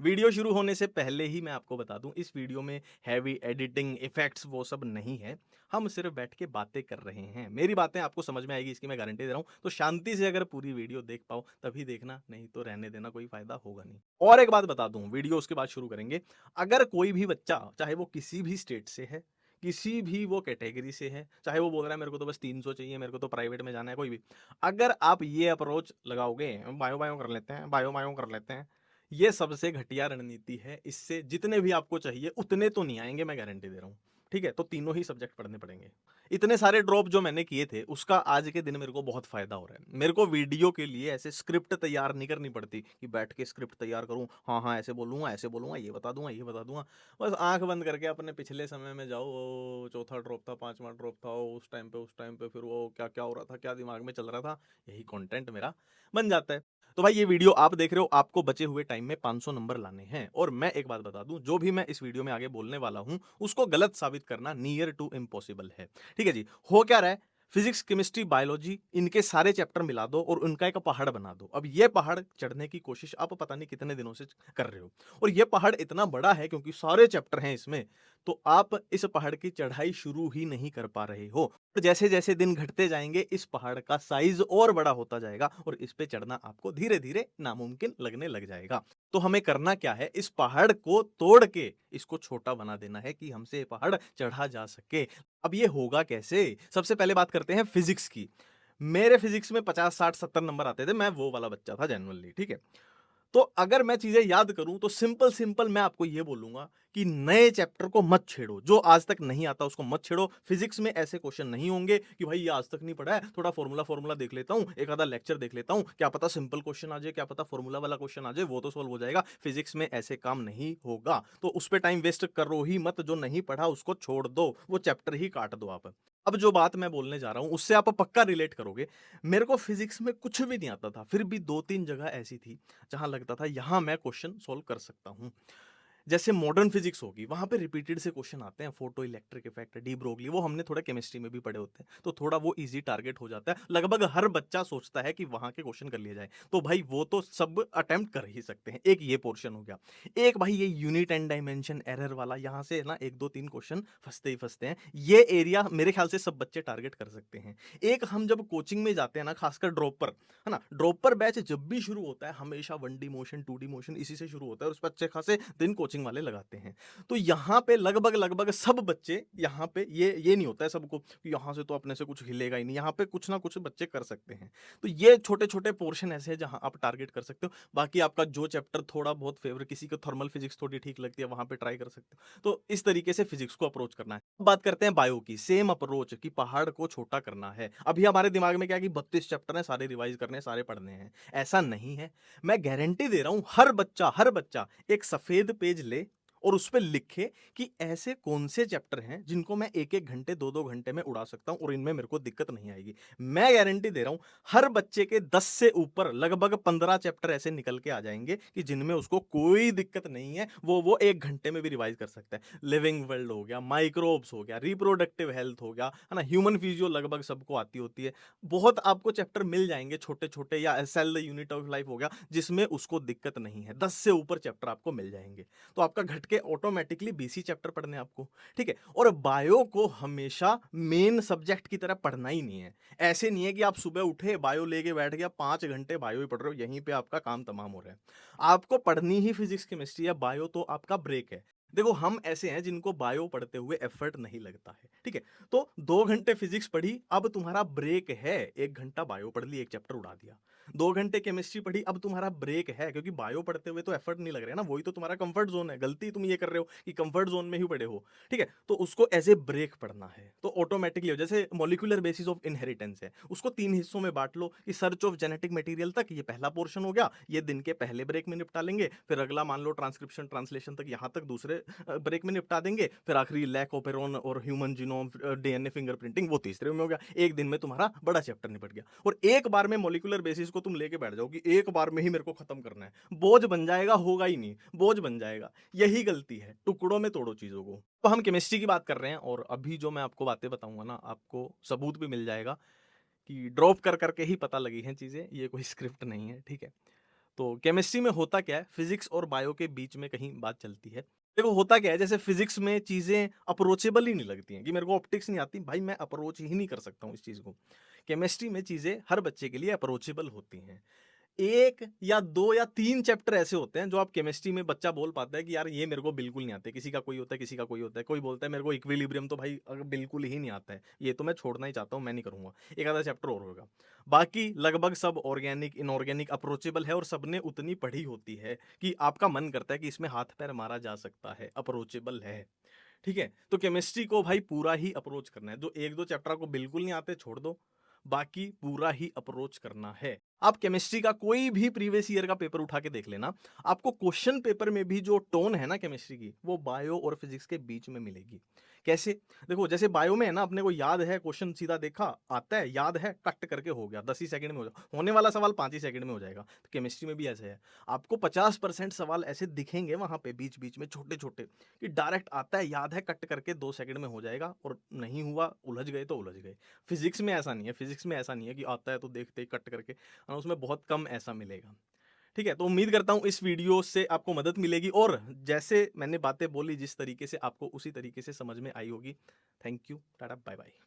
Video शुरू होने से पहले ही मैं आपको बता दूं, इस वीडियो में हैवी एडिटिंग इफेक्ट्स वो सब नहीं है। हम सिर्फ बैठ के बातें कर रहे हैं। मेरी बातें आपको समझ में आएगी, इसकी मैं गारंटी दे रहा हूं। तो शांति से अगर पूरी वीडियो देख पाओ तभी देखना, नहीं तो रहने देना, कोई फायदा होगा नहीं। और एक बात बता दूं, वीडियो उसके बाद शुरू करेंगे। अगर कोई भी बच्चा, चाहे वो किसी भी स्टेट से है, किसी भी वो कैटेगरी से है, चाहे वो बोल रहा है मेरे को तो बस 300 चाहिए, मेरे को तो प्राइवेट में जाना है, कोई भी, अगर आप ये अप्रोच लगाओगे, बायो बायो कर लेते हैं, बायो बायो कर लेते हैं, ये सबसे घटिया रणनीति है। इससे जितने भी आपको चाहिए उतने तो नहीं आएंगे, मैं गारंटी दे रहा हूँ। ठीक है, तो तीनों ही सब्जेक्ट पढ़ने पड़ेंगे। इतने सारे ड्रॉप जो मैंने किए थे, उसका आज के दिन मेरे को बहुत फायदा हो रहा है। मेरे को वीडियो के लिए ऐसे स्क्रिप्ट तैयार नहीं करनी पड़ती कि बैठ के स्क्रिप्ट तैयार करूं, हाँ हाँ ऐसे बोलूंगा, ऐसे बोलूंगा, ये बता दूंगा, ये बता दूंगा। बस आंख बंद करके अपने पिछले समय में जाओ, ओ, चौथा ड्रॉप था, पांचवा ड्रॉप था, ओ, उस टाइम पे फिर वो क्या क्या हो रहा था, क्या दिमाग में चल रहा था, यही कंटेंट मेरा बन जाता है। तो भाई ये वीडियो आप देख रहे हो, आपको बचे हुए टाइम में 500 नंबर लाने हैं। और मैं एक बात बता दूं, जो भी मैं इस वीडियो में आगे बोलने वाला हूं, उसको गलत साबित करना नियर टू इम्पॉसिबल है। ठीक है जी, हो क्या रहा है, फिजिक्स, केमिस्ट्री, बायोलॉजी, इनके सारे चैप्टर मिला दो और उनका एक पहाड़ बना दो। अब ये पहाड़ चढ़ने की कोशिश आप पता नहीं कितने दिनों से कर रहे हो, और ये पहाड़ इतना बड़ा है क्योंकि सारे चैप्टर हैं इसमें, तो आप इस पहाड़ की चढ़ाई शुरू ही नहीं कर पा रहे हो। तो जैसे जैसे दिन घटते जाएंगे, इस पहाड़ का साइज और बड़ा होता जाएगा और इस पे चढ़ना आपको धीरे धीरे नामुमकिन लगने लग जाएगा। तो हमें करना क्या है, इस पहाड़ को तोड़ के इसको छोटा बना देना है कि हमसे ये पहाड़ चढ़ा जा सके। अब ये होगा कैसे, सबसे पहले बात करते हैं फिजिक्स की। मेरे फिजिक्स में 50 60 70 नंबर आते थे, मैं वो वाला बच्चा था जनरली। ठीक है, तो अगर मैं चीजें याद करूं तो सिंपल सिंपल मैं आपको ये बोलूंगा कि नए चैप्टर को मत छेड़ो, जो आज तक नहीं आता उसको मत छेड़ो। फिजिक्स में ऐसे क्वेश्चन नहीं होंगे कि भाई ये आज तक नहीं पढ़ा है, थोड़ा फॉर्मूला फॉर्मूला देख लेता हूं, एक आधा लेक्चर देख लेता हूं, क्या पता सिंपल क्वेश्चन आ जाए, क्या पता फॉर्मूला वाला क्वेश्चन आ जाए, वो तो सॉल्व हो जाएगा। फिजिक्स में ऐसे काम नहीं होगा, तो उस पर टाइम वेस्ट करो ही मत। जो नहीं पढ़ा उसको छोड़ दो, वो चैप्टर ही काट दो आप। अब जो बात मैं बोलने जा रहा हूं उससे आप पक्का रिलेट करोगे। मेरे को फिजिक्स में कुछ भी नहीं आता था, फिर भी दो तीन जगह ऐसी थी जहां लगता था यहां मैं क्वेश्चन सोल्व कर सकता हूं। जैसे मॉडर्न फिजिक्स होगी, वहां पे रिपीटेड से क्वेश्चन आते हैं, photo electric effect, de Broglie, वो हमने थोड़ा केमिस्ट्री में भी पढ़े होते हैं, तो थोड़ा वो इजी टारगेट हो जाता है। लगभग हर बच्चा सोचता है कि वहां के क्वेश्चन कर लिए जाए, तो भाई वो तो सब अटेम्प्ट कर ही सकते हैं। एक ये पोर्शन हो गया। एक भाई ये यूनिट एंड डायमेंशन एरर वाला, यहाँ से ना एक दो तीन क्वेश्चन फंसते ही फंसते हैं। ये एरिया मेरे ख्याल से सब बच्चे टारगेट कर सकते हैं। एक हम जब कोचिंग में जाते हैं ना, खासकर ड्रॉप पर, है ना, ड्रॉपर बैच जब भी शुरू होता है हमेशा 1D मोशन 2D मोशन इसी से शुरू होता है, और उस पर अच्छे खासे दिन कोचिंग वाले लगाते हैं। तो यहाँ पे लगभग लगभग सब बच्चे, यहाँ पे ये नहीं होता है सबको कि यहाँ से तो अपने से कुछ हिलेगा ही नहीं, यहाँ पे कुछ ना कुछ बच्चे कर सकते हैं। तो ये छोटे छोटे पोर्शन ऐसे हैं जहाँ आप टारगेट कर सकते हो। बाकी आपका जो चैप्टर थोड़ा बहुत फेवर, किसी को थर्मल फिजिक्स थोड़ी ठीक लगती है, वहां पे ट्राई कर सकते हो। तो इस तरीके से फिजिक्स को अप्रोच करना है। बात करते हैं बायो की, सेम अप्रोच कि पहाड़ को छोटा करना है। अभी हमारे दिमाग में क्या है कि 32 चैप्टर हैं, सारे रिवाइज करने हैं, सारे पढ़ने हैं। ऐसा नहीं है। मैं गारंटी दे रहा हूं, हर बच्चा एक सफेद पेज ले और उस पे लिखे कि ऐसे कौन से चैप्टर हैं जिनको मैं एक एक घंटे, दो दो घंटे में उड़ा सकता हूं और इनमें मेरे को दिक्कत नहीं आएगी। मैं गारंटी दे रहा हूं, हर बच्चे के 10 से ऊपर लगभग 15 चैप्टर ऐसे निकल के आ जाएंगे कि जिनमें उसको कोई दिक्कत नहीं है, वो एक घंटे में भी रिवाइज कर सकता है। लिविंग वर्ल्ड हो गया, माइक्रोब्स हो गया, रिप्रोडक्टिव हेल्थ हो गया, है ना, ह्यूमन फिजियो लगभग सबको आती होती है। बहुत आपको चैप्टर मिल जाएंगे छोटे छोटे, या cell the unit of life हो गया, जिसमें उसको दिक्कत नहीं है। 10 से ऊपर चैप्टर आपको मिल जाएंगे, तो आपका घट के ऑटोमेटिकली 20 चैप्टर पढ़ने आपको। ठीक है, और बायो को हमेशा मेन सब्जेक्ट की तरह पढ़ना ही नहीं है। ऐसे नहीं है कि आप सुबह उठे बायो लेके बैठ गया, 5 घंटे बायो ही पढ़ रहे हो, यहीं पे आपका काम तमाम हो रहा है। आपको पढ़नी ही फिजिक्स केमिस्ट्री है, बायो तो आपका ब्रेक है। देखो हम ऐसे हैं जिनको बायो पढ़ते हुए एफर्ट नहीं लगता है। ठीक है, तो 2 घंटे फिजिक्स पढ़ी, अब तुम्हारा ब्रेक है, 1 घंटा बायो पढ़ ली, एक चैप्टर उड़ा दिया। 2 घंटे केमिस्ट्री पढ़ी, अब तुम्हारा ब्रेक है, क्योंकि बायो पढ़ते हुए तो एफर्ट नहीं लग रहा है ना, वही तो तुम्हारा कंफर्ट जोन है। गलती तुम ये कर रहे हो कि कंफर्ट जोन में ही पढ़े हो। ठीक है, तो उसको एज ए ब्रेक पढ़ना है, तो ऑटोमेटिकली हो, जैसे मॉलिक्यूलर बेसिस ऑफ इनहेरिटेंस है, उसको 3 हिस्सों में बांट लो कि सर्च ऑफ जेनेटिक मटेरियल तक ये पहला पोर्शन हो गया, ये दिन के पहले ब्रेक में निपटा लेंगे। फिर अगला मान लो ट्रांसक्रिप्शन ट्रांसलेशन तक, यहाँ तक दूसरे ब्रेक में निपटा देंगे। फिर आखिरी लैक ओपेरॉन और ह्यूमन जीनोम डीएनए फिंगरप्रिंटिंग, वो तीसरे में हो गया। एक दिन में तुम्हारा बड़ा चैप्टर निपट गया। और एक बार में मॉलिक्यूलर बेसिस को तुम लेके बैठ जाओ कि एक बार में ही मेरे को खत्म करना है, बोझ बन जाएगा, होगा ही नहीं, बोझ बन जाएगा। यही गलती है, टुकड़ों में तोड़ो चीजों को। तो हम केमिस्ट्री की बात कर रहे हैं, और अभी जो मैं आपको बातें बताऊंगा ना, आपको सबूत भी मिल जाएगा कि ड्रॉप कर करके ही पता लगी हैं चीजें, ये कोई स्क्रिप्ट नहीं है। ठीक है, तो केमिस्ट्री में होता क्या है, फिजिक्स और बायो के बीच में कहीं बात चलती है। देखो होता क्या है, जैसे फिजिक्स में चीज़ें अप्रोचेबल ही नहीं लगती हैं कि मेरे को ऑप्टिक्स नहीं आती, भाई मैं अप्रोच ही नहीं कर सकता हूँ इस चीज़ को। केमिस्ट्री में चीज़ें हर बच्चे के लिए अप्रोचेबल होती हैं। 1 या 2 या 3 चैप्टर ऐसे होते हैं जो आप केमिस्ट्री में बच्चा बोल पाता है कि यार ये मेरे को बिल्कुल नहीं आते। किसी का कोई होता है, किसी का कोई होता है। कोई बोलता है मेरे को इक्विलिब्रियम तो भाई बिल्कुल ही नहीं आता है। ये तो मैं छोड़ना ही चाहता हूँ, मैं नहीं करूँगा। एक आधा चैप्टर और होगा। बाकी लगभग सब ऑर्गेनिक, इनऑर्गेनिक अप्रोचेबल है और सबने उतनी पढ़ी होती है कि आपका मन करता है कि इसमें हाथ-पैर मारा जा सकता है, अप्रोचेबल है। ठीक है? तो केमिस्ट्री को भाई पूरा ही अप्रोच करना है। जो 1-2 चैप्टर आपको बिल्कुल नहीं आते छोड़ दो, बाकी पूरा ही अप्रोच करना है। आप केमिस्ट्री का कोई भी प्रीवियस ईयर का पेपर उठा के देख लेना, आपको क्वेश्चन पेपर में भी जो टोन है ना केमिस्ट्री की, वो बायो और फिजिक्स के बीच में मिलेगी। कैसे? देखो जैसे बायो में है ना, अपने को याद है, क्वेश्चन सीधा देखा, आता है, याद है, कट करके हो गया, 10 ही सेकंड में होने वाला सवाल 5 ही सेकंड में हो जाएगा। तो केमिस्ट्री में भी ऐसे है। आपको 50% सवाल ऐसे दिखेंगे वहाँ पे बीच-बीच में छोटे-छोटे, कि डायरेक्ट आता है, याद है, कट करके 2 सेकंड में हो जाएगा, और नहीं हुआ, उलझ गए तो उलझ गए। फिजिक्स में ऐसा नहीं है, फिजिक्स में ऐसा नहीं है कि आता है तो देखते ही कट करके, उसमें बहुत कम ऐसा मिलेगा। ठीक है? तो उम्मीद करता हूँ इस वीडियो से आपको मदद मिलेगी, और जैसे मैंने बातें बोली जिस तरीके से, आपको उसी तरीके से समझ में आई होगी। Thank you. Tata, bye-bye.